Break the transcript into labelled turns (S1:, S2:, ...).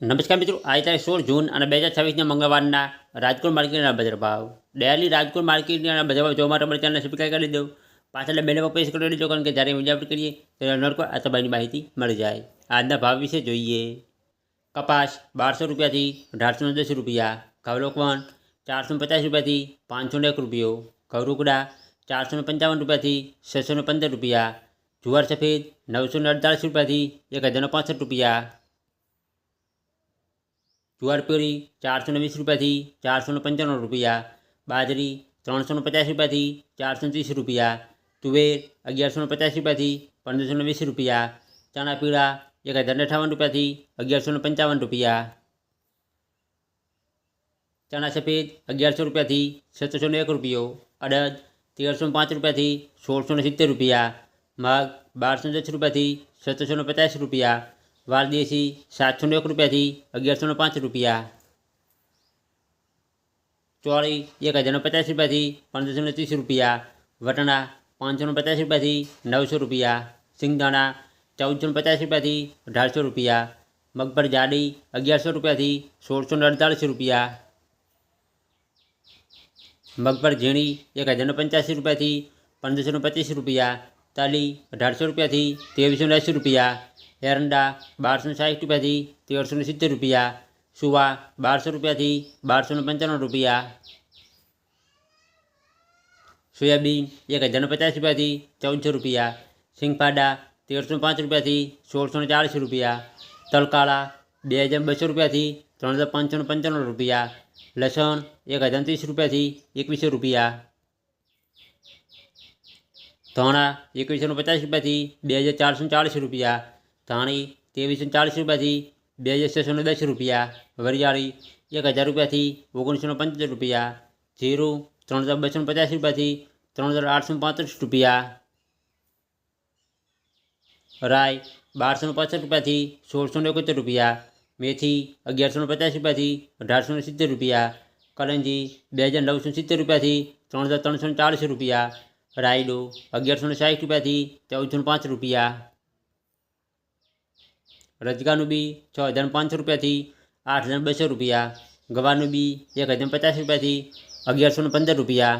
S1: નમસ્કાર મિત્રો, આજે તારીખ 16 જૂન અને 2026 મંગળવારના રાજકોટ માર્કેટના બજાર ભાવ. ડેલી રાજકોટ માર્કેટના બજાર ભાવ જોવા માટે અમારી ચેનલને સબસ્ક્રાઈબ કરી દો. પાછળ બેલ પર પ્રેસ કરી દેજો, કારણ કે જ્યારે વિડીયો અપલોડ કરીએ ત્યારે નોટિફિકેશન આ તમારી માહિતી મળી જાય. આજના ભાવ વિશે જોઈએ. કપાસ 1200 રૂપિયાથી 1810 રૂપિયા, ઘઉં લોકવન 450 રૂપિયાથી 501 રૂપિયો, ઘઉં રૂકડા 455 રૂપિયાથી 615 રૂપિયા, જુવાર સફેદ 948 રૂપિયાથી 1065 રૂપિયા, જુવાર પીળી 420 રૂપિયાથી 495 રૂપિયા, બાજરી 350 રૂપિયાથી 430 રૂપિયા, તુવેર 1150 રૂપિયાથી 1520 રૂપિયા, ચણા પીળા 1058 રૂપિયાથી 1155 રૂપિયા, ચણા સફેદ 1100 રૂપિયાથી 701 રૂપિયો, અડદ 1305 રૂપિયાથી 1670 રૂપિયા, મગ 1210 રૂપિયાથી 750 રૂપિયા, વાલદેશી 701 રૂપિયાથી 1105 રૂપિયા, ચોળી 1050 રૂપિયાથી 1530 રૂપિયા, વટણા 550 રૂપિયાથી 900 રૂપિયા, સિંગદાણા 1450 રૂપિયાથી 1800 રૂપિયા, મગફળી જાડી 1100 રૂપિયાથી 1648 રૂપિયા, મગફળી ઝીણી 1085 રૂપિયાથી 1525 રૂપિયા, તાલી 1800 રૂપિયાથી 2380 રૂપિયા, એરંડા 1260 રૂપિયાથી 1370 રૂપિયા, સુવા 1200 રૂપિયાથી 1295 રૂપિયા, સોયાબીન 1050 રૂપિયાથી 1400 રૂપિયા, સિંગપાડા 1305 રૂપિયાથી 1640 રૂપિયા, તલકાળા 2200 રૂપિયાથી 3555 રૂપિયા, લસણ 1030 રૂપિયાથી 2100 રૂપિયા, ધાણા 2150 રૂપિયાથી 2440 રૂપિયા, ધાણી 2340 રૂપિયાથી 2610 રૂપિયા, વરિયાળી 1000 રૂપિયાથી 1975 રૂપિયા, જીરું 3250 રૂપિયાથી 3835 રૂપિયા, રાઈ 1265 રૂપિયાથી 1671 રૂપિયા, મેથી 1150 રૂપિયાથી 1870 રૂપિયા, કલંજી 2970 રૂપિયાથી 3340 રૂપિયા, રાયડો 1160 રૂપિયાથી 1405 રૂપિયા, રજગાનું બી 6500 રૂપિયાથી 8200 રૂપિયા, ગવાનું બી 1050 રૂપિયાથી 1115 રૂપિયા,